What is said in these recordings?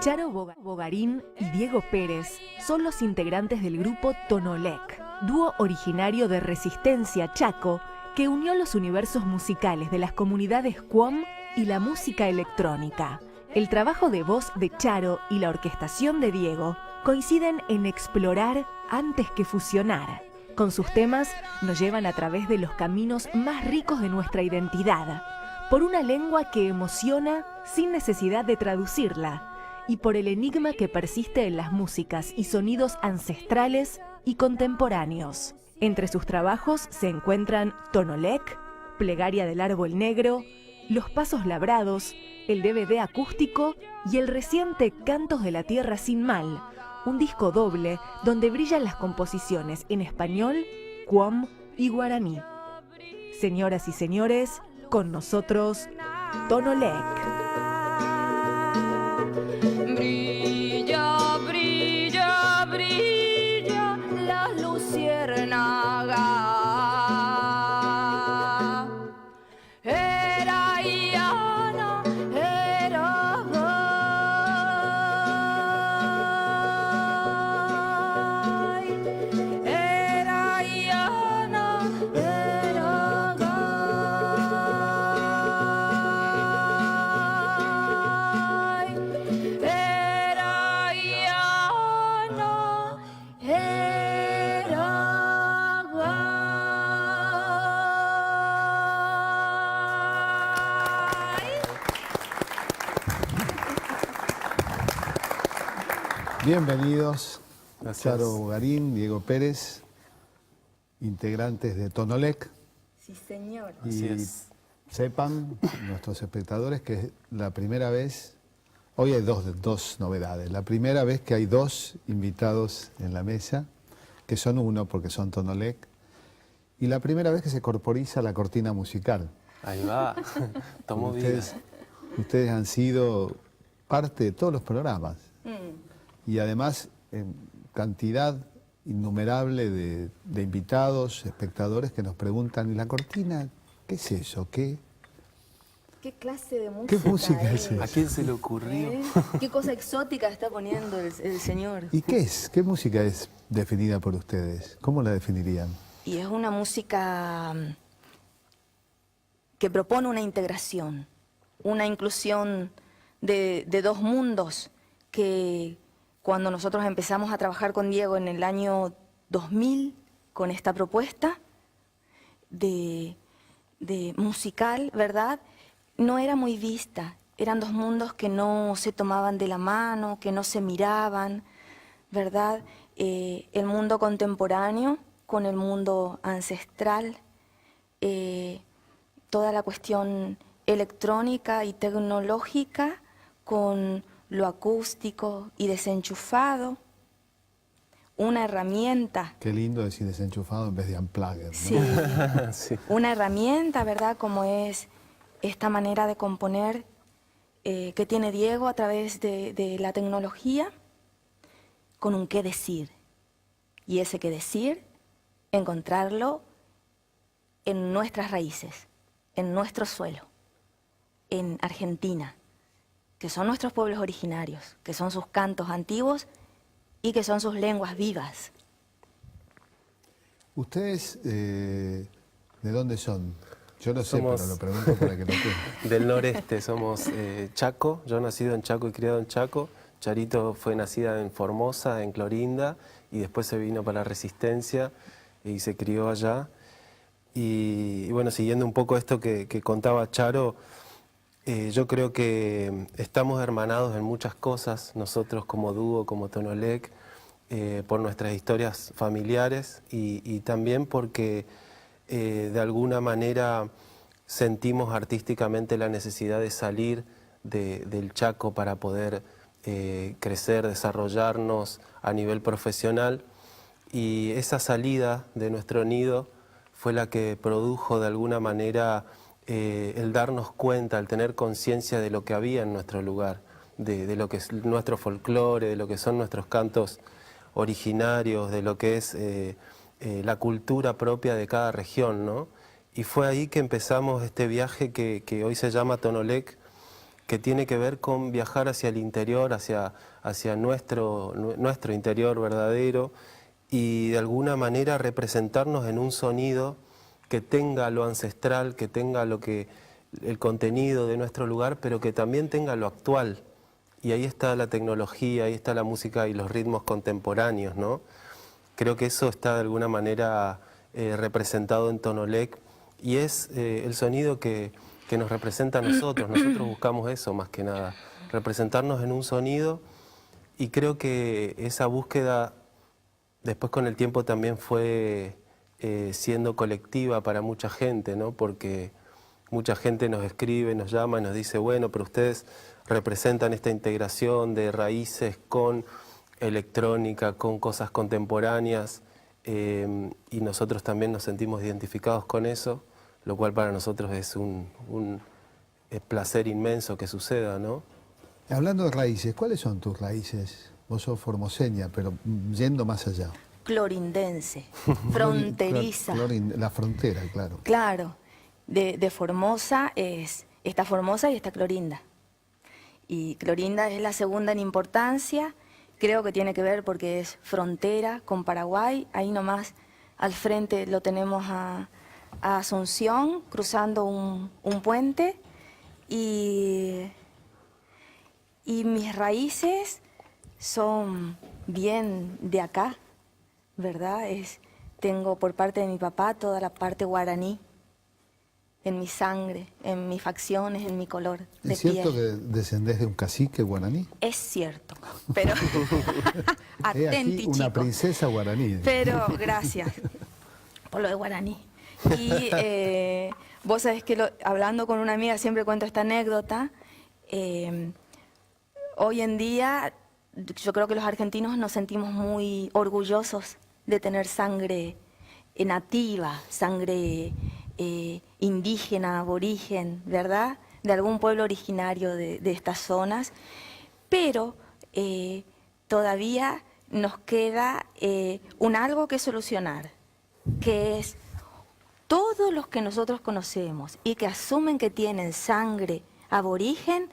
Charo Bogarín y Diego Pérez son los integrantes del grupo Tonolec, dúo originario de Resistencia Chaco que unió los universos musicales de las comunidades Cuom y la música electrónica. El trabajo de voz de Charo y la orquestación de Diego coinciden en explorar antes que fusionar. Con sus temas nos llevan a través de los caminos más ricos de nuestra identidad, por una lengua que emociona sin necesidad de traducirla, y por el enigma que persiste en las músicas y sonidos ancestrales y contemporáneos. Entre sus trabajos se encuentran Tonolec, Plegaria del Árbol Negro, Los Pasos Labrados, el DVD acústico y el reciente Cantos de la Tierra Sin Mal, un disco doble donde brillan las composiciones en español, cuom y guaraní. Señoras y señores, con nosotros, Tonolec. Brilla, brilla, brilla la luciérnaga. Era Iana, era Gai. Era Iana, era Gai. Era Iana, era Gai. Bienvenidos, Gracias. Charo Bogarín, Diego Pérez, integrantes de Tonolec. Sí, señor. Así Y es. sepan nuestros espectadores que es la primera vez, hoy hay dos novedades. La primera vez que hay dos invitados en la mesa, que son uno porque son Tonolec, y la primera vez que se corporiza la cortina musical. Ahí va. Tomó vida. Ustedes han sido parte de todos los programas. Y además, en cantidad innumerable de invitados, espectadores que nos preguntan, ¿y la cortina qué es eso? ¿Qué ¿Qué música? ¿Qué música es ¿A esa? quién se le ocurrió? ¿Qué cosa exótica está poniendo el señor? ¿Y qué es? ¿Qué música es definida por ustedes? ¿Cómo la definirían? Y es una música que propone una integración, una inclusión de dos mundos que cuando nosotros empezamos a trabajar con Diego en el año 2000 con esta propuesta de musical, ¿verdad? No era muy vista. Eran dos mundos que no se tomaban de la mano, que no se miraban, ¿verdad? El mundo contemporáneo con el mundo ancestral, toda la cuestión electrónica y tecnológica con lo acústico y desenchufado, una herramienta. Qué lindo decir desenchufado en vez de unplugged, ¿no? Sí, Sí. una herramienta, ¿verdad? Como es esta manera de componer que tiene Diego a través de la tecnología, con un qué decir. Y ese qué decir, encontrarlo en nuestras raíces, en nuestro suelo, en Argentina, que son nuestros pueblos originarios, que son sus cantos antiguos y que son sus lenguas vivas. ¿Ustedes de dónde son? Yo no sé, Somos- pero lo pregunto para que lo cuenten. Del noreste, somos Chaco. Yo nacido en Chaco y criado en Chaco. Charito fue nacida en Formosa, en Clorinda, y después se vino para la Resistencia y se crió allá. Y bueno, siguiendo un poco esto que contaba Charo, yo creo que estamos hermanados en muchas cosas, nosotros como dúo, como Tonolec, por nuestras historias familiares y también porque de alguna manera sentimos artísticamente la necesidad de salir del Chaco para poder crecer, desarrollarnos a nivel profesional, y esa salida de nuestro nido fue la que produjo de alguna manera el darnos cuenta, el tener conciencia de lo que había en nuestro lugar, de lo que es nuestro folclore, de lo que son nuestros cantos originarios, de lo que es la cultura propia de cada región, ¿no? Y fue ahí que empezamos este viaje que hoy se llama Tonolec, que tiene que ver con viajar hacia el interior, hacia nuestro interior verdadero, y de alguna manera representarnos en un sonido que tenga lo ancestral, que tenga el contenido de nuestro lugar, pero que también tenga lo actual. Y ahí está la tecnología, ahí está la música y los ritmos contemporáneos, ¿no? Creo que eso está de alguna manera representado en Tonolec, y es el sonido que nos representa a nosotros. Nosotros buscamos eso más que nada, representarnos en un sonido, y creo que esa búsqueda después con el tiempo también fue siendo colectiva para mucha gente, ¿no? Porque mucha gente nos escribe, nos llama y nos dice, bueno, pero ustedes representan esta integración de raíces con electrónica, con cosas contemporáneas, y nosotros también nos sentimos identificados con eso, lo cual para nosotros es un placer inmenso que suceda, ¿no? Hablando de raíces, ¿cuáles son tus raíces? Vos sos formoseña, pero yendo más allá. Clorindense, fronteriza. La frontera, claro. Claro, de Formosa está Formosa y está Clorinda. Y Clorinda es la segunda en importancia, creo que tiene que ver porque es frontera con Paraguay, ahí nomás al frente lo tenemos a Asunción, cruzando un puente, y mis raíces son bien de acá, ¿verdad? Tengo por parte de mi papá toda la parte guaraní en mi sangre, en mis facciones, en mi color de ¿Es cierto piel. que descendés de un cacique guaraní? Es cierto, pero He aquí atenti, una chico. princesa guaraní. Pero gracias por lo de guaraní. Y vos sabés que hablando con una amiga siempre cuento esta anécdota. Hoy en día yo creo que los argentinos nos sentimos muy orgullosos de tener sangre nativa, sangre indígena, aborigen, ¿verdad? De algún pueblo originario de estas zonas, pero todavía nos queda algo que solucionar, que es todos los que nosotros conocemos y que asumen que tienen sangre aborigen,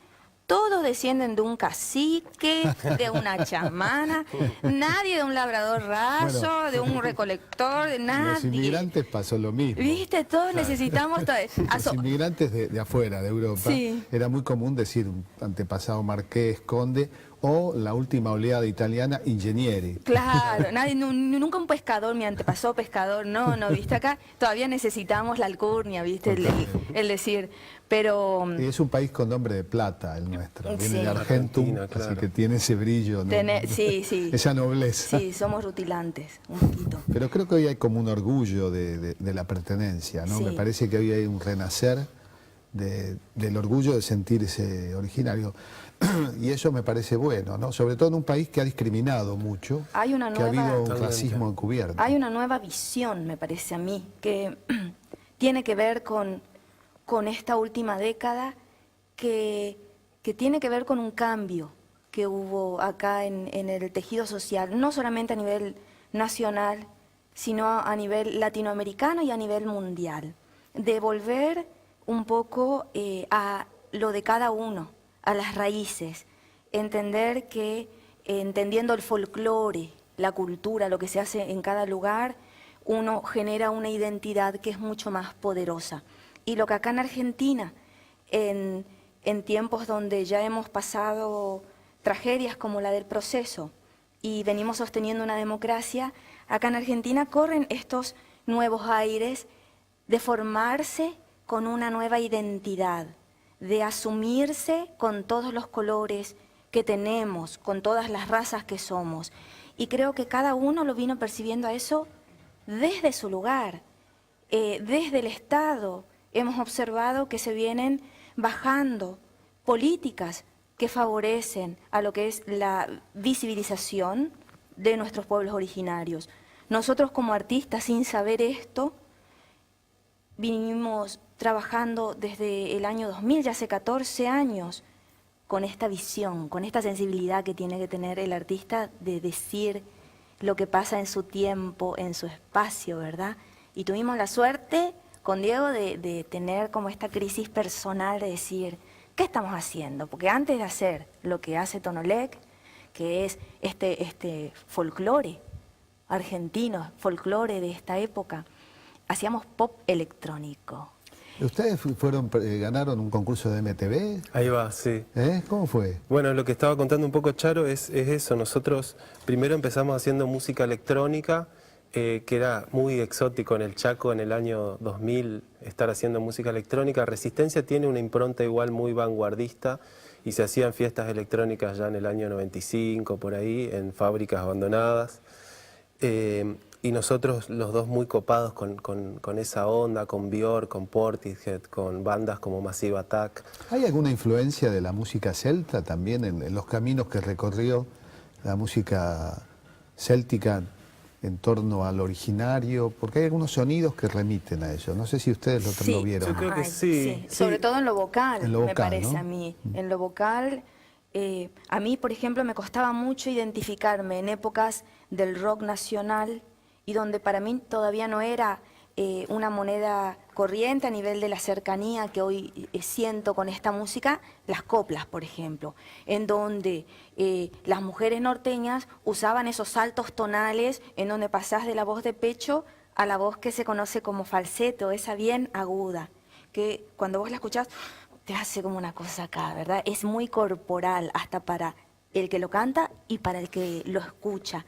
todos descienden de un cacique, de una chamana, nadie de un labrador raso, Bueno, de un recolector, de nadie. Los inmigrantes pasó lo mismo. ¿Viste? Todos necesitamos... Los inmigrantes de afuera, de Europa, Sí. era muy común decir antepasado marqués, conde, o la última oleada italiana, ingegneri. Claro, nunca un pescador, mi antepasado pescador, no, ¿viste? Acá todavía necesitamos la alcurnia, ¿viste? El decir, pero... Y es un país con nombre de plata, el nuestro. Viene Sí. de Argentum, Argentina, claro. así que tiene ese brillo, ¿no? Sí. Esa nobleza. Sí, somos rutilantes, un poquito. Pero creo que hoy hay como un orgullo de la pertenencia, ¿no? Sí. Me parece que hoy hay un renacer del orgullo de sentirse originario. Y eso me parece bueno, ¿no? Sobre todo en un país que ha discriminado mucho, Hay una que ha nueva- habido un Totalmente. racismo encubierto. Hay una nueva visión, me parece a mí, que tiene que ver con esta última década, que tiene que ver con un cambio que hubo acá en el tejido social, no solamente a nivel nacional, sino a nivel latinoamericano y a nivel mundial. De volver un poco a lo de cada uno, a las raíces, entender que entendiendo el folclore, la cultura, lo que se hace en cada lugar, uno genera una identidad que es mucho más poderosa. Y lo que acá en Argentina, en tiempos donde ya hemos pasado tragedias como la del proceso y venimos sosteniendo una democracia, acá en Argentina corren estos nuevos aires de formarse con una nueva identidad, de asumirse con todos los colores que tenemos, con todas las razas que somos. Y creo que cada uno lo vino percibiendo a eso desde su lugar, desde el Estado. Hemos observado que se vienen bajando políticas que favorecen a lo que es la visibilización de nuestros pueblos originarios. Nosotros como artistas, sin saber esto, vinimos trabajando desde el año 2000, ya hace 14 años, con esta visión, con esta sensibilidad que tiene que tener el artista de decir lo que pasa en su tiempo, en su espacio, ¿verdad? Y tuvimos la suerte con Diego de tener como esta crisis personal de decir, ¿qué estamos haciendo? Porque antes de hacer lo que hace Tonolec, que es este folclore argentino, folclore de esta época, hacíamos pop electrónico. ¿Ustedes ganaron un concurso de MTV? Ahí va, sí. ¿Cómo fue? Bueno, lo que estaba contando un poco Charo es eso. Nosotros primero empezamos haciendo música electrónica, que era muy exótico en el Chaco en el año 2000 estar haciendo música electrónica. Resistencia tiene una impronta igual muy vanguardista y se hacían fiestas electrónicas ya en el año 95, por ahí, en fábricas abandonadas. Y nosotros los dos muy copados con esa onda, con Björk, con Portishead, con bandas como Massive Attack. ¿Hay alguna influencia de la música celta también en los caminos que recorrió la música céltica en torno al originario? Porque hay algunos sonidos que remiten a eso. No sé si ustedes lo vieron. Yo creo que sí. Sobre todo en lo vocal, me parece, ¿no? a mí. En lo vocal, a mí, por ejemplo, me costaba mucho identificarme en épocas del rock nacional y donde para mí todavía no era una moneda corriente a nivel de la cercanía que hoy siento con esta música, las coplas, por ejemplo, en donde las mujeres norteñas usaban esos saltos tonales en donde pasás de la voz de pecho a la voz que se conoce como falseto, esa bien aguda, que cuando vos la escuchás te hace como una cosa acá, ¿verdad? Es muy corporal, hasta para el que lo canta y para el que lo escucha.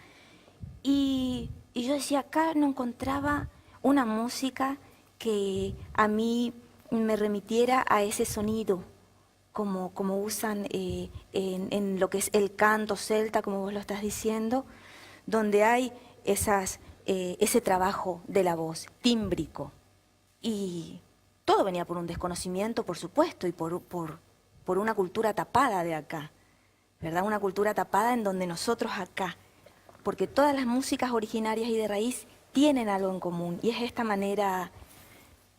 Y yo decía, acá no encontraba una música que a mí me remitiera a ese sonido, como usan en lo que es el canto celta, como vos lo estás diciendo, donde hay ese trabajo de la voz, tímbrico. Y todo venía por un desconocimiento, por supuesto, y por una cultura tapada de acá, ¿verdad? Una cultura tapada en donde nosotros acá, porque todas las músicas originarias y de raíz tienen algo en común, y es esta manera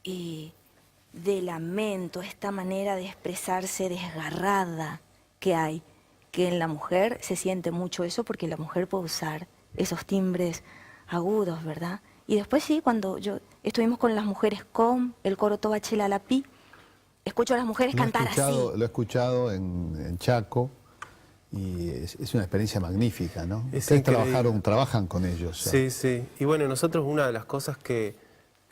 de lamento, esta manera de expresarse desgarrada que hay, que en la mujer se siente mucho eso, porque la mujer puede usar esos timbres agudos, ¿verdad? Y después sí, cuando estuvimos con las mujeres con el coro Toba Chelalapí, escucho a las mujeres cantar así. Lo he escuchado en Chaco. Y es una experiencia magnífica, ¿no? Ustedes trabajan con ellos. Sí, sí. Y bueno, nosotros una de las cosas que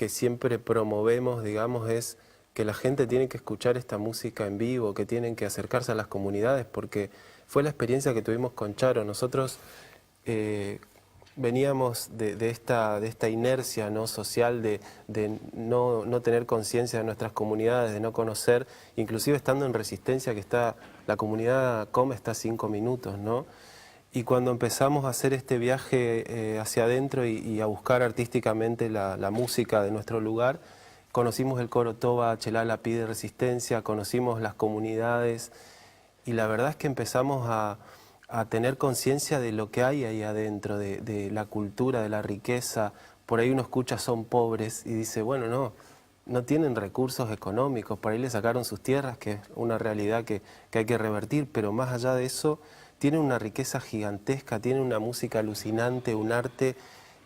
siempre promovemos, digamos, es que la gente tiene que escuchar esta música en vivo, que tienen que acercarse a las comunidades, porque fue la experiencia que tuvimos con Charo. Nosotros veníamos de esta inercia, ¿no?, social de no tener conciencia de nuestras comunidades, de no conocer, inclusive estando en Resistencia, que está, la comunidad COM está a 5 minutos, ¿no? Y cuando empezamos a hacer este viaje hacia adentro y a buscar artísticamente la música de nuestro lugar, conocimos el coro Toba Chelalapí de Resistencia, conocimos las comunidades, y la verdad es que empezamos a tener conciencia de lo que hay ahí adentro, de la cultura, de la riqueza. Por ahí uno escucha son pobres y dice, bueno, no tienen recursos económicos, por ahí le sacaron sus tierras, que es una realidad que hay que revertir, pero más allá de eso, tienen una riqueza gigantesca, tienen una música alucinante, un arte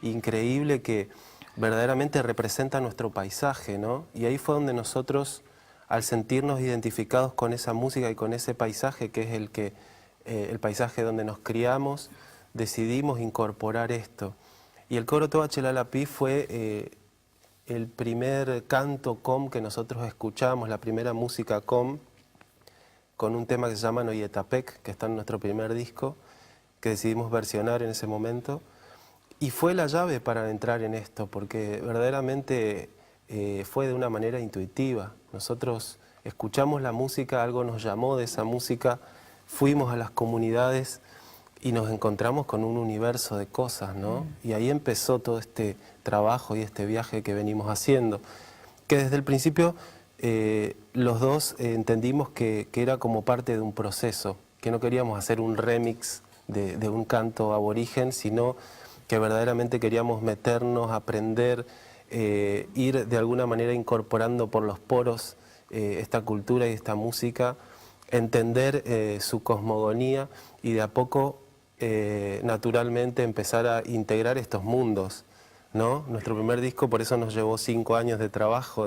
increíble que verdaderamente representa nuestro paisaje, ¿no? Y ahí fue donde nosotros, al sentirnos identificados con esa música y con ese paisaje, que es el paisaje donde nos criamos, decidimos incorporar esto. Y el coro Toba Chelalapí fue el primer canto com que nosotros escuchamos, la primera música com, con un tema que se llama Noyetapec, que está en nuestro primer disco, que decidimos versionar en ese momento. Y fue la llave para entrar en esto, porque verdaderamente fue de una manera intuitiva. Nosotros escuchamos la música, algo nos llamó de esa música, fuimos a las comunidades y nos encontramos con un universo de cosas, ¿no? Y ahí empezó todo este trabajo y este viaje que venimos haciendo, que desde el principio los dos entendimos que era como parte de un proceso, que no queríamos hacer un remix de un canto aborigen, sino que verdaderamente queríamos meternos, aprender, ir de alguna manera incorporando por los poros esta cultura y esta música, entender su cosmogonía y de a poco naturalmente empezar a integrar estos mundos, ¿no? Nuestro primer disco por eso nos llevó 5 años de trabajo,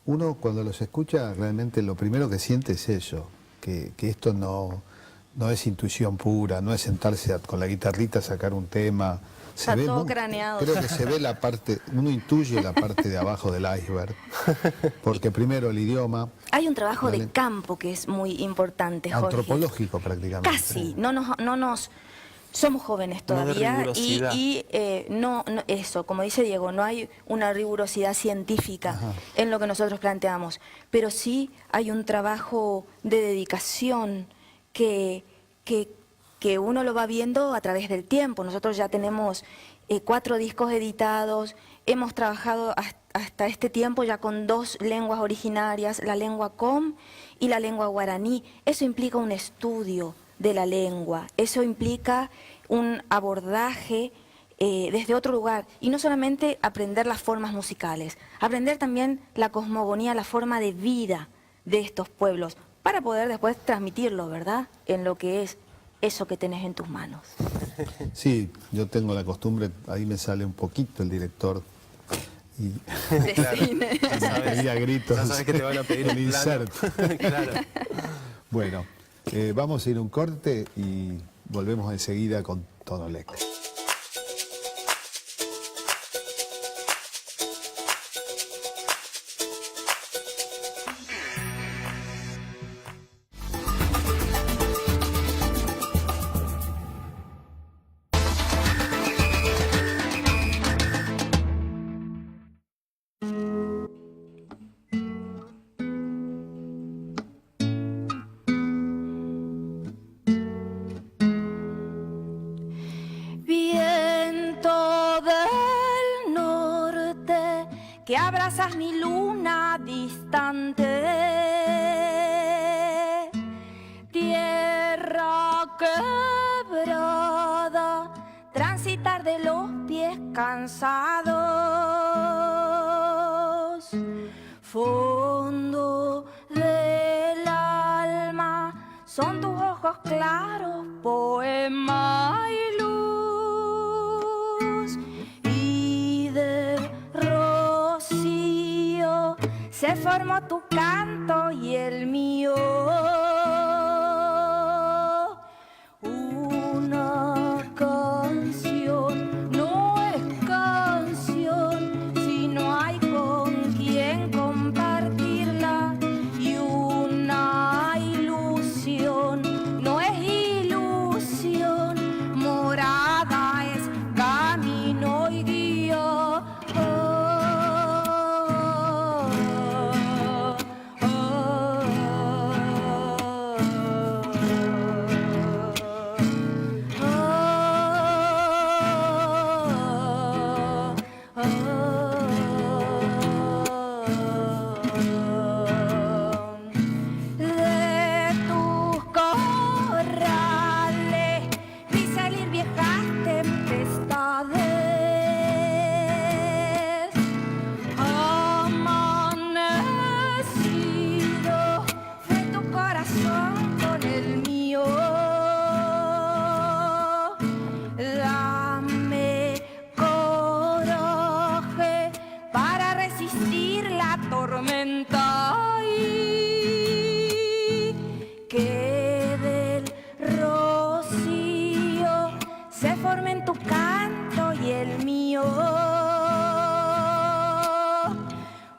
Uno cuando los escucha realmente lo primero que siente es eso, que esto no es intuición pura, no es sentarse con la guitarrita a sacar un tema. Está todo craneado. Creo que se ve la parte, uno intuye la parte de abajo del iceberg, porque primero el idioma. Hay un trabajo de campo que es muy importante, Jorge. Antropológico prácticamente. Casi, no nos somos jóvenes todavía y no, eso, como dice Diego, no hay una rigurosidad científica en lo que nosotros planteamos, pero sí hay un trabajo de dedicación que uno lo va viendo a través del tiempo. Nosotros ya tenemos 4 discos editados, hemos trabajado hasta este tiempo ya con 2 lenguas originarias, la lengua com y la lengua guaraní. Eso implica un estudio de la lengua, eso implica un abordaje desde otro lugar, y no solamente aprender las formas musicales, aprender también la cosmogonía, la forma de vida de estos pueblos, para poder después transmitirlo, ¿verdad?, en lo que es eso que tenés en tus manos. Sí, yo tengo la costumbre, ahí me sale un poquito el director y pedía gritos. Ya sabes que te van a pedir el insert. Claro. Bueno, vamos a ir a un corte y volvemos enseguida con Tonolec. Que abrazas mi luna distante, tierra quebrada, transitar de los pies cansados, fondo del alma, son tus ojos claros, poema y luz, y de se formó tu canto y el mío. Una canción no es canción si no hay con quien compartirla. Y una ilusión no es ilusión, morada es camino y guía.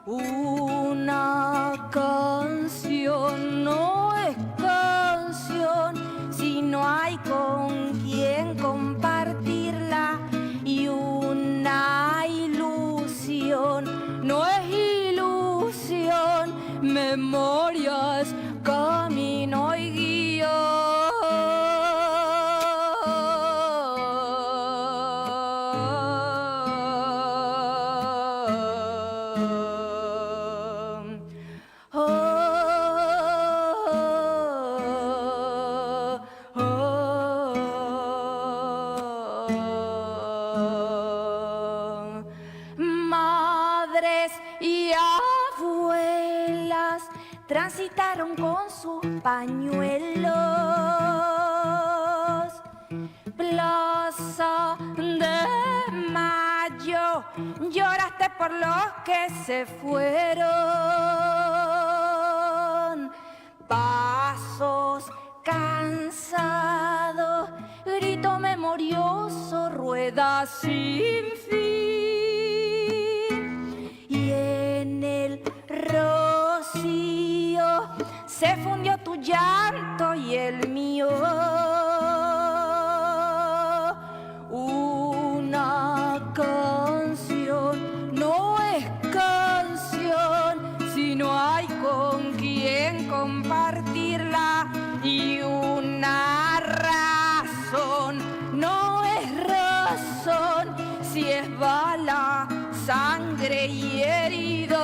Una canción no es canción si no hay con quien compartirla. Y una ilusión no es ilusión, memorias, camino y guía. Transitaron con sus pañuelos, Plaza de Mayo, lloraste por los que se fueron. Pasos cansados, grito memorioso, rueda sin fin. Y en el rocío se fundió tu llanto y el mío. Una canción no es canción si no hay con quien compartirla, y una razón no es razón si es bala, sangre y herido.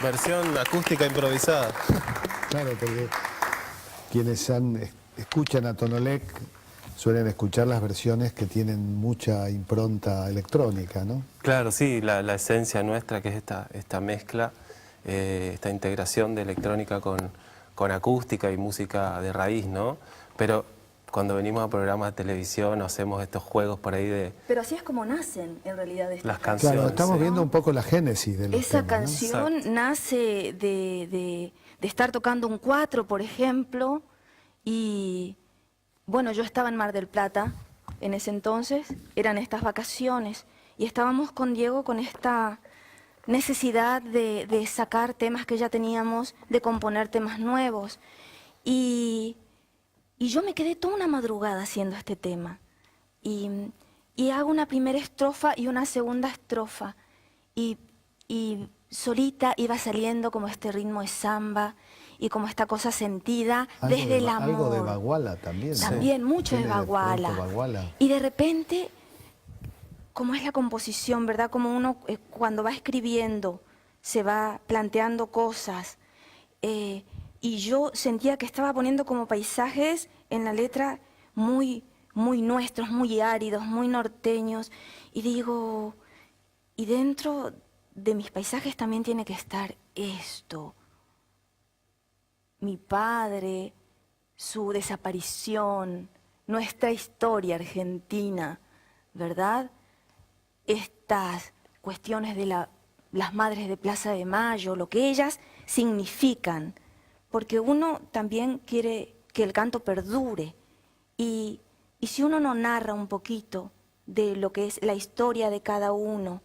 Versión acústica improvisada. Claro, porque quienes escuchan a Tonolec suelen escuchar las versiones que tienen mucha impronta electrónica, ¿no? Claro, sí, la esencia nuestra, que es esta mezcla, esta integración de electrónica con acústica y música de raíz, ¿no? Pero cuando venimos a programas de televisión hacemos estos juegos por ahí de Pero así es como nacen en realidad estas las canciones. Claro, estamos sí. viendo un poco la génesis de los Esa temas, ¿no? canción Exacto. nace de estar tocando un cuatro, por ejemplo, y bueno, yo estaba en Mar del Plata en ese entonces, eran estas vacaciones, y estábamos con Diego con esta necesidad de sacar temas que ya teníamos, de componer temas nuevos, y yo me quedé toda una madrugada haciendo este tema, y hago una primera estrofa y una segunda estrofa, y solita iba saliendo como este ritmo de samba y como esta cosa sentida Algo desde de el amor. Algo de baguala también, ¿no? También, mucho de Tiene pronto baguala. baguala. Y de repente, como es la composición, ¿verdad? Como uno cuando va escribiendo se va planteando cosas. Y yo sentía que estaba poniendo como paisajes en la letra muy, muy nuestros, muy áridos, muy norteños. Y digo, y dentro de mis paisajes también tiene que estar esto. Mi padre, su desaparición, nuestra historia argentina, ¿verdad? Estas cuestiones de las madres de Plaza de Mayo, lo que ellas significan, porque uno también quiere que el canto perdure, y si uno no narra un poquito de lo que es la historia de cada uno,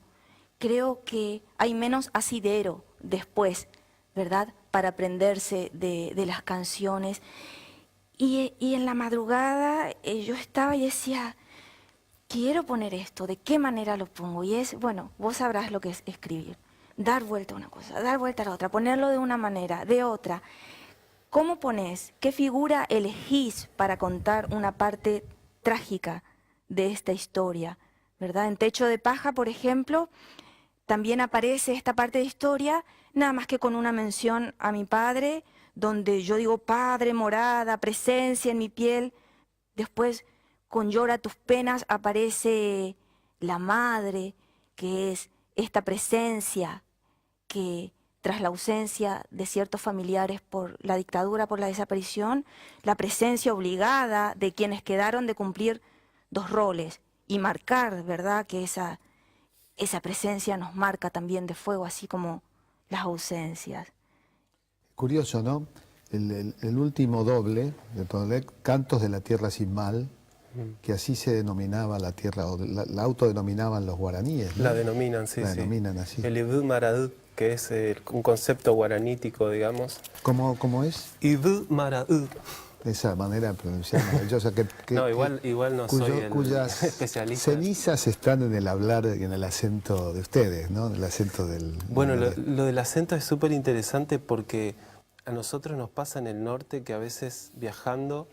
creo que hay menos asidero después, ¿verdad?, para aprenderse de las canciones. Y en la madrugada yo estaba y decía, quiero poner esto, ¿de qué manera lo pongo? Y es, bueno, vos sabrás lo que es escribir. Dar vuelta a una cosa, dar vuelta a la otra, ponerlo de una manera, de otra. ¿Cómo ponés? ¿Qué figura elegís para contar una parte trágica de esta historia? ¿Verdad? En Techo de Paja, por ejemplo, también aparece esta parte de historia, nada más que con una mención a mi padre, donde yo digo, padre, morada, presencia en mi piel. Después, con Llora tus penas, aparece la madre, que es esta presencia que, tras la ausencia de ciertos familiares por la dictadura, por la desaparición, la presencia obligada de quienes quedaron de cumplir dos roles y marcar, ¿verdad?, que esa presencia nos marca también de fuego, así como las ausencias. Curioso, ¿no? El último doble de Tonolec, Cantos de la Tierra Sin Mal, que así se denominaba la tierra, o la autodenominaban los guaraníes, ¿no? La denominan, sí, La sí. denominan así. El Ibú Maradú, que es un concepto guaranítico, digamos. ¿Cómo es? Ibú Maradú. Esa manera de pronunciar maravillosa. No, igual no soy el cuyas especialista. cenizas están en el hablar y en el acento de ustedes, ¿no? El acento del... Bueno, lo del acento es súper interesante porque a nosotros nos pasa en el norte que a veces viajando,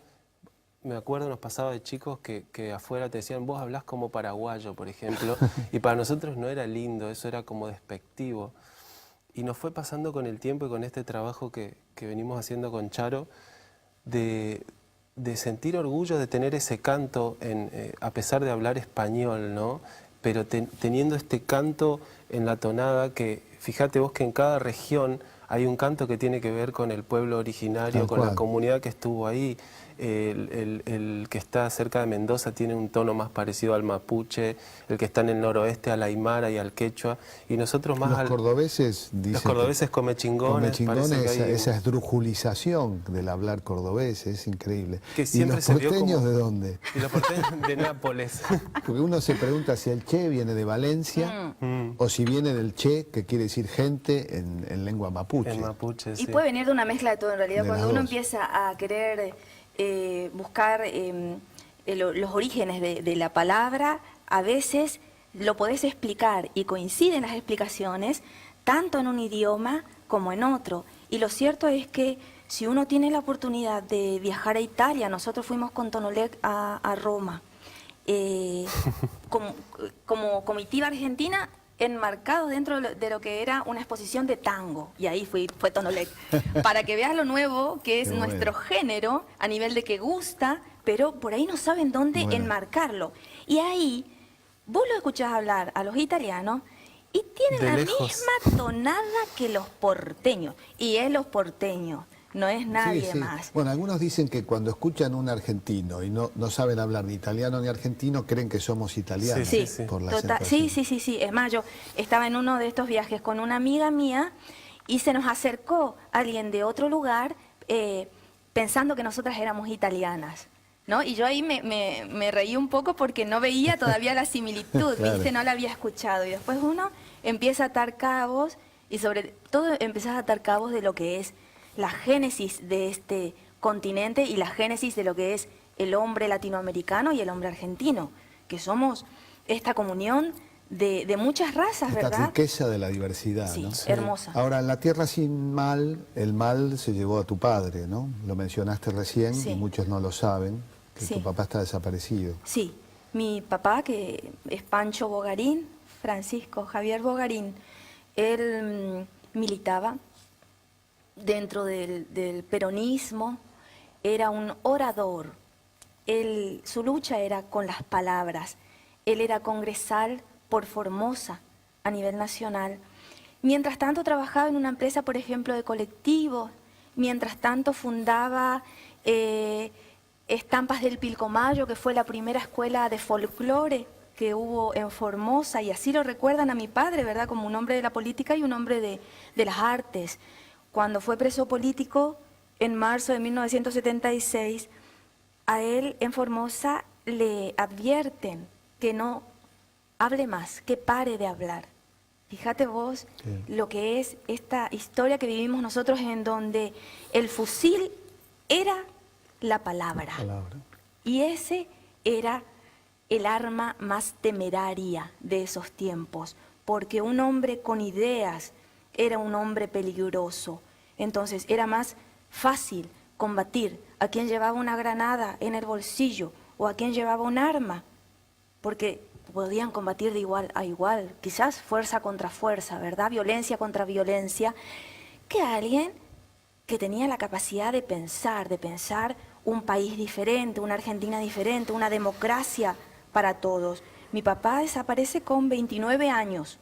me acuerdo nos pasaba de chicos que afuera te decían, vos hablás como paraguayo, por ejemplo, y para nosotros no era lindo, eso era como despectivo. Y nos fue pasando con el tiempo y con este trabajo que venimos haciendo con Charo, de sentir orgullo de tener ese canto, a pesar de hablar español, ¿no? Pero teniendo este canto en la tonada que, fíjate vos que en cada región hay un canto que tiene que ver con el pueblo originario, Tal con cual. la comunidad que estuvo ahí. El que está cerca de Mendoza tiene un tono más parecido al mapuche, el que está en el noroeste al aymara y al quechua, y nosotros más Los cordobeses dicen los cordobeses come chingones, parece que hay esa esdrujulización del hablar cordobés es increíble. que ¿Y siempre los se vio porteños como- de dónde? Y los porteños de Nápoles. Porque uno se pregunta si el che viene de Valencia o si viene del che, que quiere decir gente en lengua mapuche. En mapuche, Y sí. puede venir de una mezcla de todo en realidad. De Cuando las uno dos. empieza a querer buscar los orígenes de la palabra, a veces lo podés explicar y coinciden las explicaciones tanto en un idioma como en otro. Y lo cierto es que si uno tiene la oportunidad de viajar a Italia, nosotros fuimos con Tonolec a Roma, como comitiva argentina, enmarcado dentro de lo que era una exposición de tango, y ahí fue Tonolec, para que veas lo nuevo que es Qué nuestro bueno. género, a nivel de que gusta, pero por ahí no saben dónde Bueno. enmarcarlo. Y ahí, vos lo escuchás hablar a los italianos, y tienen De la lejos. misma tonada que los porteños, y es los porteños, no es nadie Sí, sí. más. Bueno, algunos dicen que cuando escuchan un argentino y no saben hablar ni italiano ni argentino, creen que somos italianos. Sí, Sí, por la sí, acentuación. sí. Es más, yo estaba en uno de estos viajes con una amiga mía y se nos acercó alguien de otro lugar pensando que nosotras éramos italianas, ¿no? Y yo ahí me reí un poco porque no veía todavía la similitud, Claro. ¿viste? No la había escuchado. Y después uno empieza a atar cabos y sobre todo empezás a atar cabos de lo que es la génesis de este continente y la génesis de lo que es el hombre latinoamericano y el hombre argentino, que somos esta comunión de muchas razas, Esta ¿verdad? riqueza de la diversidad, Sí, ¿no? hermosa. Ahora, en La Tierra Sin Mal, el mal se llevó a tu padre, ¿no? Lo mencionaste recién Sí. y muchos no lo saben, que Sí. tu papá está desaparecido. Sí, mi papá, que es Pancho Bogarín, Francisco Javier Bogarín, él militaba dentro del peronismo, era un orador. Su lucha era con las palabras. Él era congresal por Formosa a nivel nacional. Mientras tanto trabajaba en una empresa, por ejemplo, de colectivos. Mientras tanto fundaba Estampas del Pilcomayo, que fue la primera escuela de folclore que hubo en Formosa, y así lo recuerdan a mi padre, ¿verdad? Como un hombre de la política y un hombre de las artes. Cuando fue preso político, en marzo de 1976, a él en Formosa le advierten que no hable más, que pare de hablar. Fíjate vos lo que es esta historia que vivimos nosotros, en donde el fusil era la palabra. Y ese era el arma más temeraria de esos tiempos, porque un hombre con ideas era un hombre peligroso. Entonces era más fácil combatir a quien llevaba una granada en el bolsillo o a quien llevaba un arma, porque podían combatir de igual a igual, quizás fuerza contra fuerza, ¿verdad? Violencia contra violencia, que alguien que tenía la capacidad de pensar un país diferente, una Argentina diferente, una democracia para todos. Mi papá desaparece con 29 años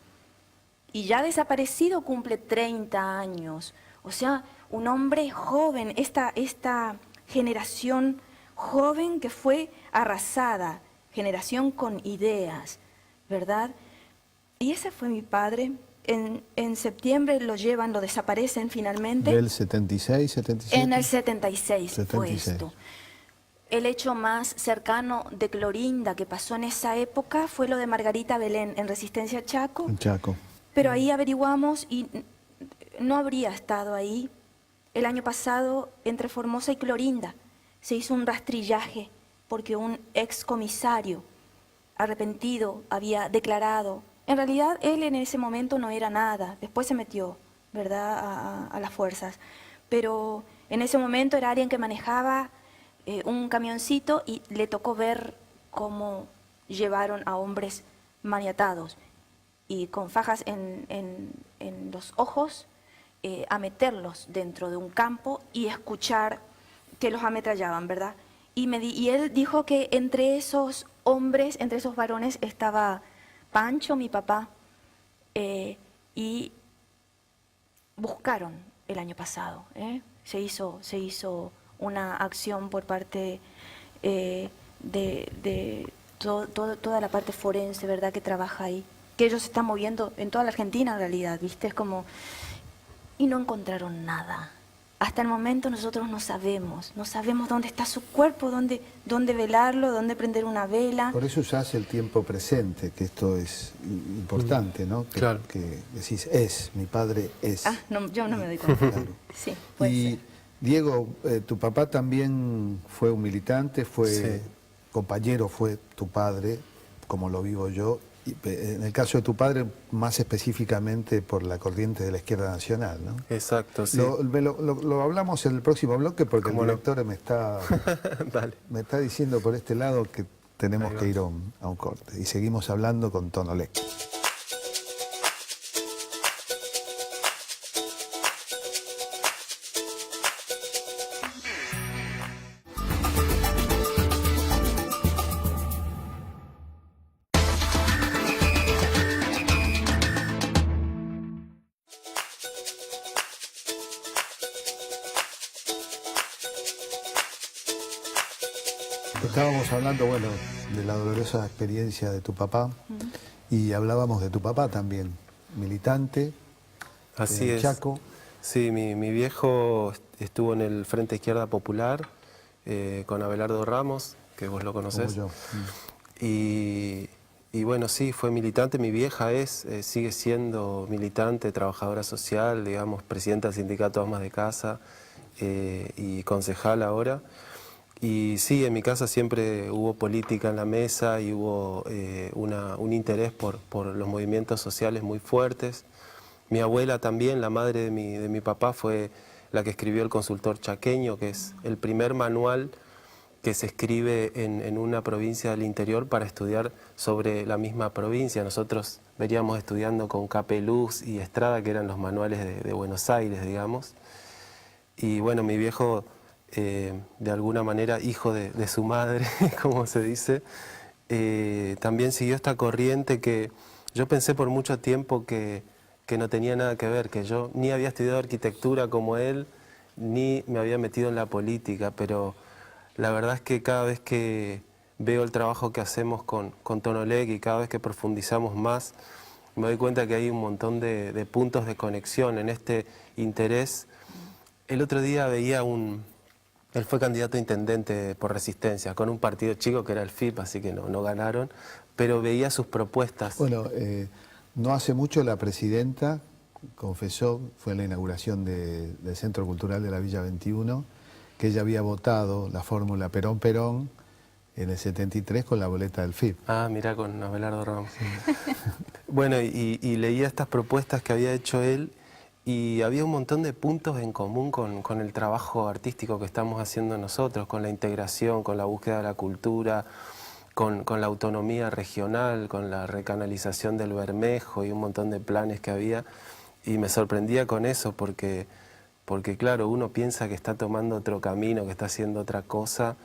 y ya desaparecido cumple 30 años. O sea, un hombre joven, esta generación joven que fue arrasada, generación con ideas, ¿verdad? Y ese fue mi padre. En septiembre lo llevan, lo desaparecen finalmente. ¿Del 76, 77? En el 76 fue 76. esto. El hecho más cercano de Clorinda que pasó en esa época fue lo de Margarita Belén en Resistencia Chaco. En Chaco. Pero ahí averiguamos y no habría estado ahí. El año pasado, entre Formosa y Clorinda, se hizo un rastrillaje porque un excomisario arrepentido había declarado. En realidad, él en ese momento no era nada. Después se metió, ¿verdad?, a las fuerzas. Pero en ese momento era alguien que manejaba un camioncito y le tocó ver cómo llevaron a hombres maniatados. y con fajas en los ojos a meterlos dentro de un campo y escuchar que los ametrallaban, ¿verdad? Y él dijo que entre esos hombres, entre esos varones, estaba Pancho, mi papá, y buscaron el año pasado. Se hizo una acción por parte de toda la parte forense, ¿verdad?, que trabaja ahí, que ellos se están moviendo en toda la Argentina en realidad, ¿viste? Es como... Y no encontraron nada. Hasta el momento nosotros no sabemos dónde está su cuerpo, dónde velarlo, dónde prender una vela. Por eso usás el tiempo presente, que esto es importante, ¿no? Que, claro. Que decís, mi padre es. Ah, no, yo no me doy cuenta. Claro. Sí, puede Y ser. Diego, tu papá también fue un militante, Sí. compañero, fue tu padre, como lo vivo yo. Y en el caso de tu padre, más específicamente por la corriente de la izquierda nacional, ¿no? Exacto, sí. Lo hablamos en el próximo bloque porque el ¿Cómo no? director Dale. me está diciendo por este lado que tenemos que ir a un corte. Y seguimos hablando con Tonolec. Estábamos hablando, bueno, de la dolorosa experiencia de tu papá y hablábamos de tu papá también, militante, Así es. Chaco. Sí, mi viejo estuvo en el Frente Izquierda Popular con Abelardo Ramos, que vos lo conocés. Como yo. Y bueno, sí, fue militante. Mi vieja sigue siendo militante, trabajadora social, digamos, presidenta del sindicato Amas de Casa y concejal ahora. Y sí, en mi casa siempre hubo política en la mesa y hubo un interés por los movimientos sociales muy fuertes. Mi abuela también, la madre de mi papá, fue la que escribió El Consultor Chaqueño, que es el primer manual que se escribe en una provincia del interior para estudiar sobre la misma provincia. Nosotros veníamos estudiando con Capeluz y Estrada, que eran los manuales de Buenos Aires, digamos. Y bueno, mi viejo, de alguna manera, hijo de su madre, como se dice, también siguió esta corriente que yo pensé por mucho tiempo que no tenía nada que ver, que yo ni había estudiado arquitectura como él, ni me había metido en la política, pero la verdad es que cada vez que veo el trabajo que hacemos con Tonolec y cada vez que profundizamos más, me doy cuenta que hay un montón de puntos de conexión en este interés. El otro día veía él fue candidato a intendente por Resistencia, con un partido chico que era el FIP, así que no ganaron, pero veía sus propuestas. Bueno, no hace mucho la presidenta confesó, fue en la inauguración del Centro Cultural de la Villa 21, que ella había votado la fórmula Perón-Perón en el 73 con la boleta del FIP. Ah, mirá, con Abelardo Ramos. Bueno, y leía estas propuestas que había hecho él y había un montón de puntos en común con el trabajo artístico que estamos haciendo nosotros, con la integración, con la búsqueda de la cultura, con la autonomía regional, con la recanalización del Bermejo y un montón de planes que había. Y me sorprendía con eso porque claro, uno piensa que está tomando otro camino, que está haciendo otra cosa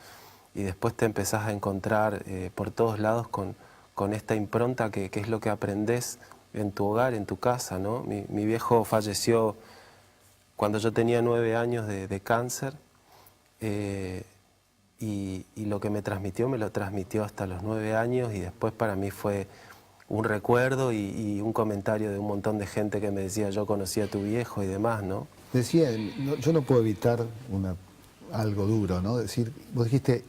y después te empezás a encontrar por todos lados con esta impronta que es lo que aprendés en tu hogar, en tu casa, ¿no? Mi viejo falleció cuando yo tenía 9 años de cáncer y lo que me lo transmitió hasta los 9 años y después para mí fue un recuerdo y un comentario de un montón de gente que me decía yo conocí a tu viejo y demás, ¿no? Decía, yo no puedo evitar algo duro, ¿no? Decir, vos dijiste,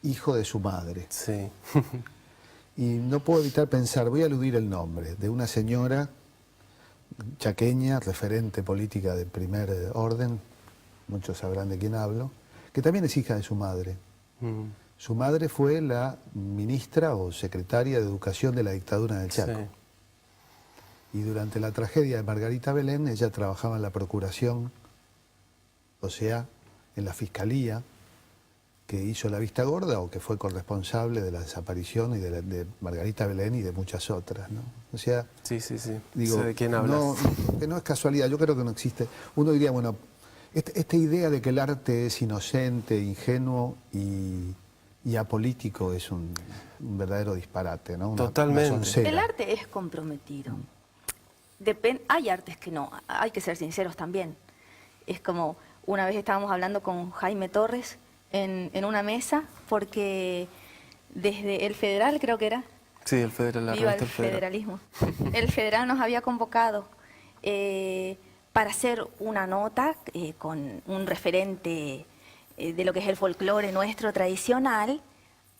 hijo de su madre. Sí. Y no puedo evitar pensar, voy a aludir el nombre, de una señora chaqueña, referente política de primer orden, muchos sabrán de quién hablo, que también es hija de su madre. Su madre fue la ministra o secretaria de Educación de la dictadura del Chaco. Sí. Y durante la tragedia de Margarita Belén, ella trabajaba en la Procuración, o sea, en la Fiscalía, que hizo La Vista Gorda o que fue corresponsable de la desaparición y de Margarita Belén y de muchas otras, ¿no? O sea, Sí, sí, sí. digo, Sé de quién hablas. que no es casualidad, yo creo que no existe. Uno diría, bueno, esta idea de que el arte es inocente, ingenuo y apolítico es un verdadero disparate, ¿no? Totalmente. soncera. El arte es comprometido. Hay artes que no, hay que ser sinceros también. Es como, una vez estábamos hablando con Jaime Torres en una mesa, porque desde el Federal, creo que era, Sí, el Federal, la viva revista el El Federal. federalismo, el Federal nos había convocado para hacer una nota con un referente de lo que es el folclore nuestro tradicional,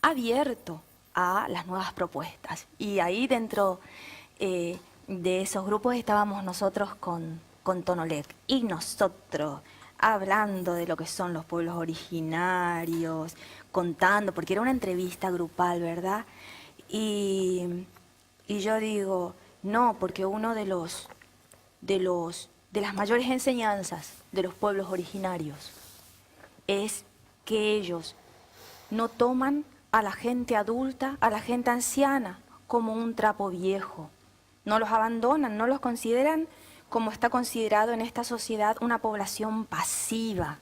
abierto a las nuevas propuestas. Y ahí dentro de esos grupos estábamos nosotros con Tonolec. Y nosotros hablando de lo que son los pueblos originarios, contando, porque era una entrevista grupal, ¿verdad? Y yo digo, no, porque uno de las mayores enseñanzas de los pueblos originarios es que ellos no toman a la gente adulta, a la gente anciana, como un trapo viejo. No los abandonan, no los consideran como está considerado en esta sociedad una población pasiva,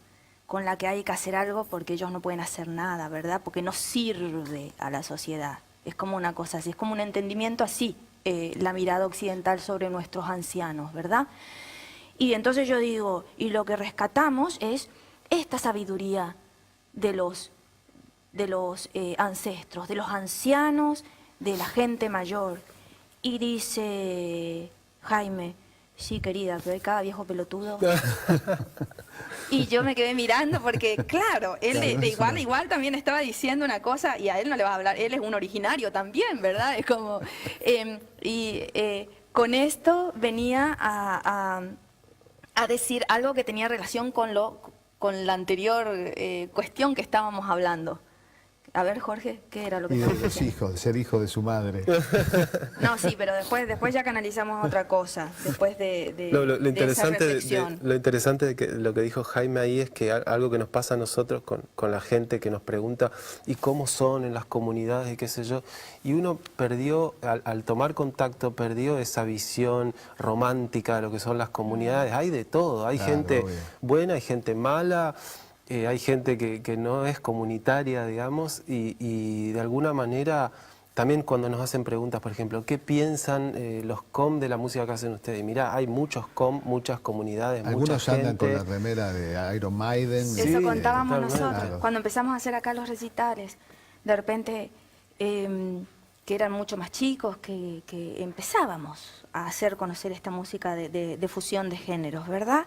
con la que hay que hacer algo porque ellos no pueden hacer nada, ¿verdad? Porque no sirve a la sociedad. Es como una cosa así, es como un entendimiento así, la mirada occidental sobre nuestros ancianos, ¿verdad? Y entonces yo digo, y lo que rescatamos es esta sabiduría de los ancestros, de los ancianos, de la gente mayor. Y dice Jaime, sí, querida, pero hay cada viejo pelotudo. Y yo me quedé mirando porque, claro, él de igual a igual también estaba diciendo una cosa y a él no le vas a hablar, él es un originario también, ¿verdad? Es como... con esto venía a decir algo que tenía relación con la anterior cuestión que estábamos hablando. A ver, Jorge, ¿qué era lo que Y de estabas los diciendo? hijos, de ser hijo de su madre. No, sí, pero después ya canalizamos otra cosa, después de Lo esa interesante reflexión. lo interesante de lo que dijo Jaime ahí es que algo que nos pasa a nosotros con la gente que nos pregunta ¿y cómo son en las comunidades y qué sé yo? Y uno perdió, al tomar contacto, perdió esa visión romántica de lo que son las comunidades. Hay de todo, hay Claro, gente obvio. buena, hay gente mala. Hay gente que no es comunitaria, digamos, y de alguna manera también cuando nos hacen preguntas, por ejemplo, ¿qué piensan los com de la música que hacen ustedes? Mirá, hay muchos com, muchas comunidades, Algunos mucha andan con gente. la remera de Iron Maiden. Eso contábamos totalmente. nosotros, Claro. cuando empezamos a hacer acá los recitales, de repente, que eran mucho más chicos, que empezábamos a hacer conocer esta música de fusión de géneros, ¿verdad?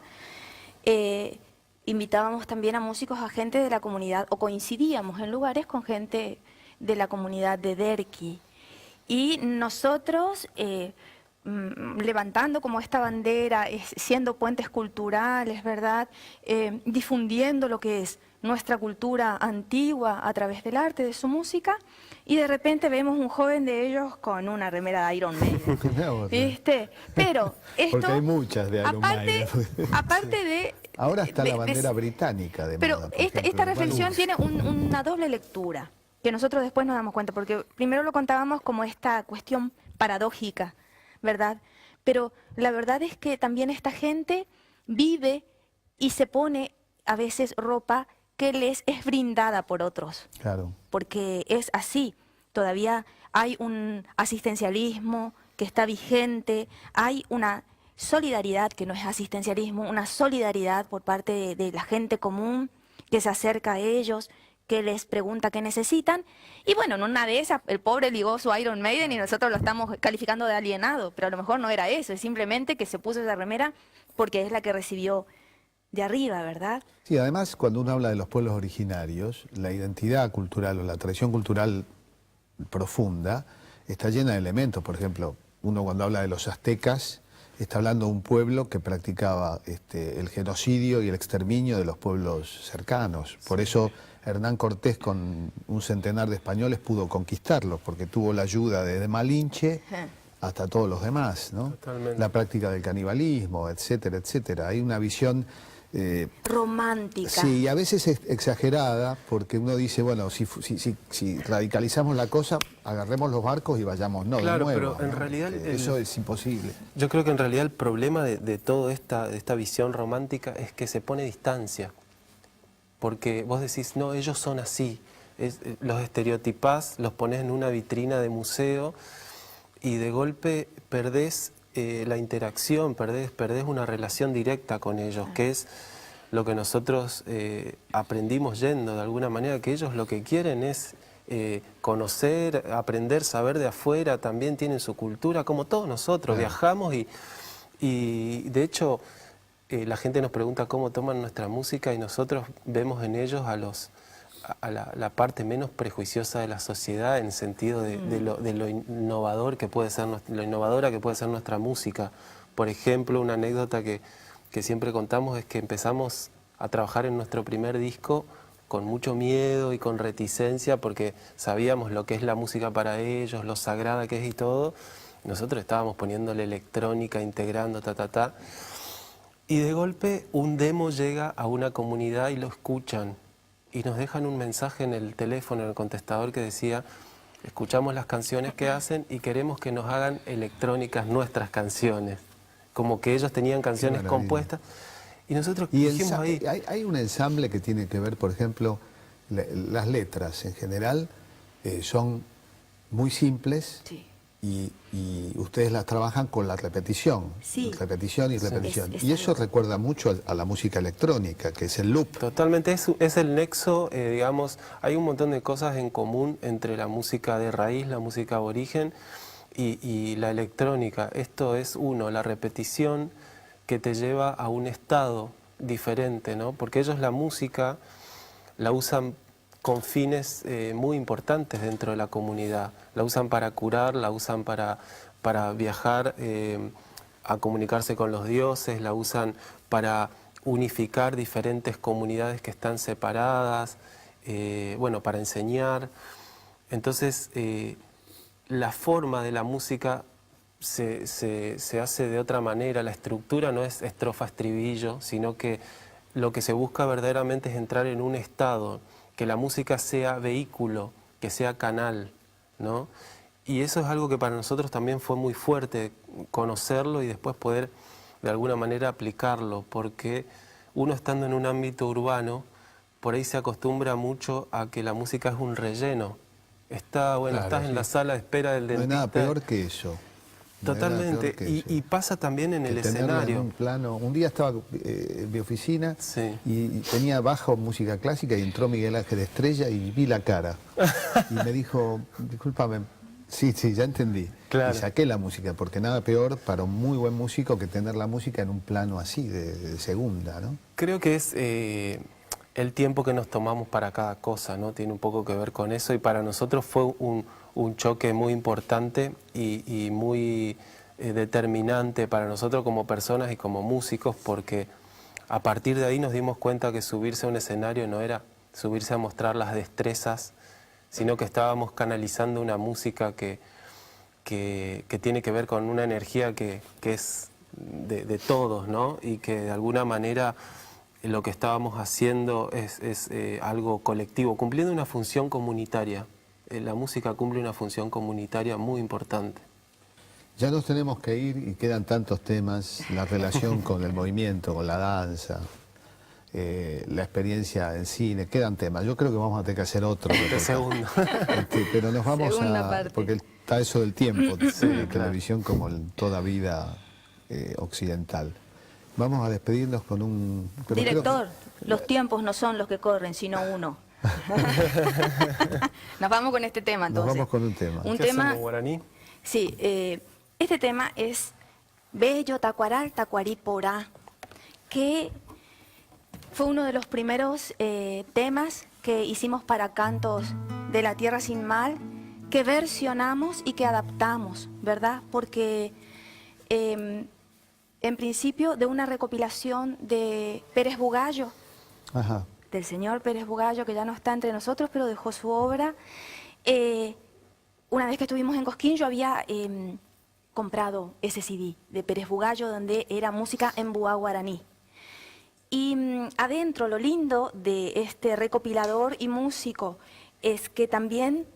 Invitábamos también a músicos, a gente de la comunidad, o coincidíamos en lugares con gente de la comunidad de Derqui. Y nosotros, levantando como esta bandera, siendo puentes culturales, ¿verdad? Difundiendo lo que es nuestra cultura antigua a través del arte, de su música, y de repente vemos un joven de ellos con una remera de Iron Maiden. Pero esto, Porque hay muchas de Iron Maiden. aparte de... Ahora está la de- bandera británica de Pero moda, por esta ejemplo, reflexión Balú. tiene una doble lectura, que nosotros después nos damos cuenta, porque primero lo contábamos como esta cuestión paradójica, ¿verdad? Pero la verdad es que también esta gente vive y se pone a veces ropa que les es brindada por otros, Claro. porque es así. Todavía hay un asistencialismo que está vigente, hay una solidaridad que no es asistencialismo, una solidaridad por parte de la gente común que se acerca a ellos, que les pregunta qué necesitan. Y bueno, en una de esas el pobre ligó su Iron Maiden y nosotros lo estamos calificando de alienado, pero a lo mejor no era eso, es simplemente que se puso esa remera porque es la que recibió de arriba, ¿verdad? Sí, además, cuando uno habla de los pueblos originarios, la identidad cultural o la tradición cultural profunda está llena de elementos. Por ejemplo, uno cuando habla de los aztecas, está hablando de un pueblo que practicaba el genocidio y el exterminio de los pueblos cercanos. Por eso Hernán Cortés, con un centenar de españoles, pudo conquistarlos, porque tuvo la ayuda de Malinche hasta todos los demás, ¿no? Totalmente. La práctica del canibalismo, etcétera, etcétera. Hay una visión romántica. Sí, a veces es exagerada, porque uno dice, bueno, si radicalizamos la cosa, agarremos los barcos y vayamos, no, Claro, de nuevo, pero en ¿no? realidad Eso es imposible. Yo creo que en realidad el problema de toda esta visión romántica es que se pone distancia. Porque vos decís, no, ellos son así. Los estereotipás, los pones en una vitrina de museo y de golpe perdés la interacción, perdés una relación directa con ellos, que es lo que nosotros aprendimos yendo de alguna manera, que ellos lo que quieren es conocer, aprender, saber de afuera, también tienen su cultura, como todos nosotros, viajamos y de hecho la gente nos pregunta cómo toman nuestra música y nosotros vemos en ellos a la parte menos prejuiciosa de la sociedad en el sentido de lo innovador que puede ser, lo innovadora que puede ser nuestra música. Por ejemplo, una anécdota que siempre contamos es que empezamos a trabajar en nuestro primer disco con mucho miedo y con reticencia porque sabíamos lo que es la música para ellos, lo sagrada que es y todo. Nosotros estábamos poniéndole electrónica, integrando, y de golpe un demo llega a una comunidad y lo escuchan. Y nos dejan un mensaje en el teléfono, en el contestador que decía, escuchamos las canciones que hacen y queremos que nos hagan electrónicas nuestras canciones. Como que ellos tenían canciones compuestas. Y nosotros dijimos ahí... Hay un ensamble que tiene que ver, por ejemplo, las letras en general son muy simples. Sí. Y ustedes las trabajan con la repetición, Sí. repetición y repetición. Es Y eso recuerda mucho a la música electrónica, que es el loop. Totalmente, es el nexo, digamos, hay un montón de cosas en común entre la música de raíz, la música aborigen y la electrónica. Esto es la repetición que te lleva a un estado diferente, ¿no? Porque ellos la música la usan con fines muy importantes dentro de la comunidad. La usan para curar, la usan para viajar a comunicarse con los dioses, la usan para unificar diferentes comunidades que están separadas, bueno, para enseñar. Entonces, la forma de la música se hace de otra manera, la estructura no es estrofa, estribillo, sino que lo que se busca verdaderamente es entrar en un estado, que la música sea vehículo, que sea canal, ¿no? Y eso es algo que para nosotros también fue muy fuerte, conocerlo y después poder de alguna manera aplicarlo, porque uno estando en un ámbito urbano, por ahí se acostumbra mucho a que la música es un relleno. Bueno, Claro, estás en la sala de espera del No hay dentista. nada peor que eso. No hay nada Totalmente, peor que eso. y pasa también en el Que tenerla escenario. en un plano. Un día estaba en mi oficina Sí. y tenía bajo música clásica y entró Miguel Ángel Estrella y vi la cara. Y me dijo, discúlpame, sí, ya entendí. Claro. Y saqué la música, porque nada peor para un muy buen músico que tener la música en un plano así, de segunda, ¿no? Creo que es el tiempo que nos tomamos para cada cosa, ¿no? Tiene un poco que ver con eso y para nosotros fue un choque muy importante y muy determinante para nosotros como personas y como músicos, porque a partir de ahí nos dimos cuenta que subirse a un escenario no era subirse a mostrar las destrezas, sino que estábamos canalizando una música que tiene que ver con una energía que es de todos, ¿no? Y que de alguna manera lo que estábamos haciendo es algo colectivo, cumpliendo una función comunitaria. La música cumple una función comunitaria muy importante. Ya nos tenemos que ir y quedan tantos temas, la relación con el movimiento, con la danza, la experiencia en cine, quedan temas. Yo creo que vamos a tener que hacer otro. De segundo. Pero nos vamos Segunda parte. porque está eso del tiempo, Sí, de claro. televisión como en toda vida occidental. Vamos a despedirnos con un... pero Director, creo- los tiempos no son los que corren, sino uno. Nos vamos con este tema Nos entonces. vamos con un tema. Un ¿Qué tema, hacemos, guaraní? sí, este tema es Bello Tacuaral Tacuarí Porá, que fue uno de los primeros temas que hicimos para Cantos de la Tierra Sin Mal, que versionamos y que adaptamos, ¿verdad? Porque en principio de una recopilación de Pérez Bugallo, Ajá. del señor Pérez Bugallo, que ya no está entre nosotros, pero dejó su obra. Una vez que estuvimos en Cosquín, yo había comprado ese CD de Pérez Bugallo, donde era música en buá guaraní. Y adentro lo lindo de este recopilador y músico es que también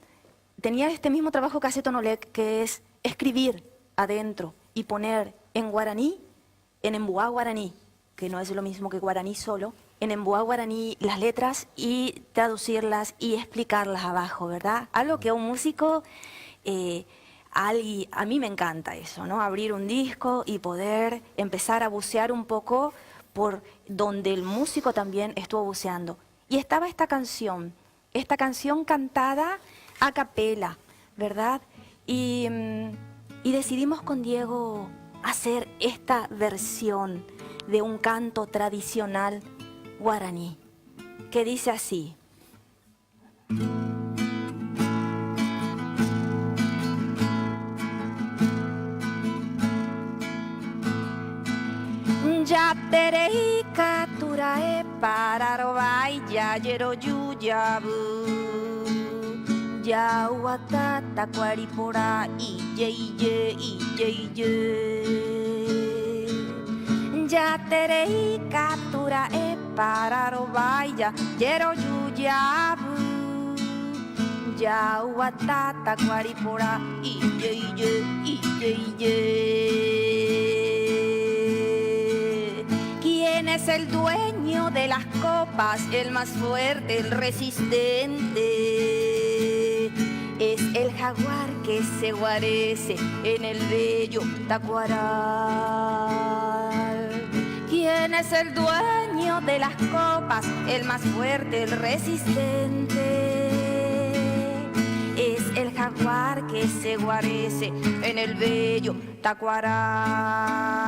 tenía este mismo trabajo que hace Tonolec, que es escribir adentro y poner en guaraní, en embuá guaraní, que no es lo mismo que guaraní solo, en embuá guaraní las letras y traducirlas y explicarlas abajo, ¿verdad? Algo que a un músico, a mí me encanta eso, ¿no? Abrir un disco y poder empezar a bucear un poco por donde el músico también estuvo buceando. Y estaba esta canción cantada a capela, ¿verdad? Y decidimos con Diego hacer esta versión de un canto tradicional guaraní, que dice así. Ya terei katurae pararobai ya yero yuyabu ya watata kuaripora iye ya terei katurae pararobai ya yero yuyabu ya watata kuaripora iye ¿Quién es el dueño de las copas, el más fuerte, el resistente? Es el jaguar que se guarece en el bello Tacuaral. ¿Quién es el dueño de las copas, el más fuerte, el resistente? Es el jaguar que se guarece en el bello Tacuaral.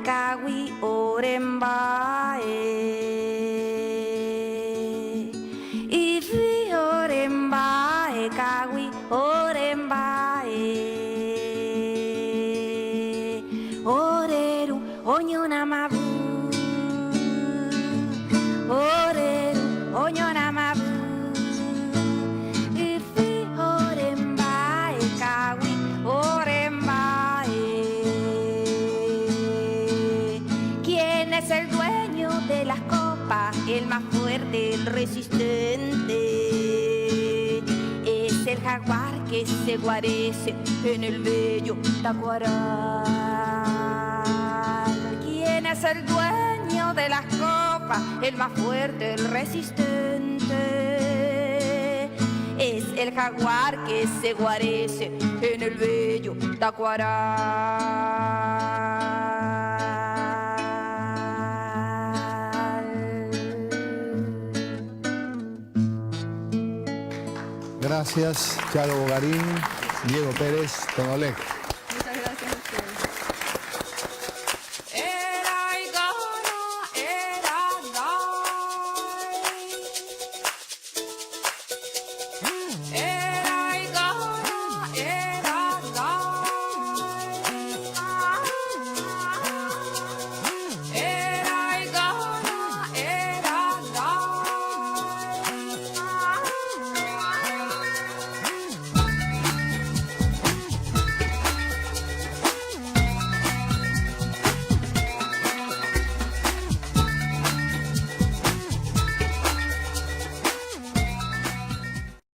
Kawi orembae Ifi orembae Kawi orembae Oreru onyonamabu Oreru onyonamabu Ifi orembae Kawi es el dueño de las copas, el más fuerte, el resistente. Es el jaguar que se guarece en el bello Tacuaral. ¿Quién es el dueño de las copas, el más fuerte, el resistente? Es el jaguar que se guarece en el bello Tacuaral. Gracias, Charo Bogarín, Diego Pérez, Tonolec.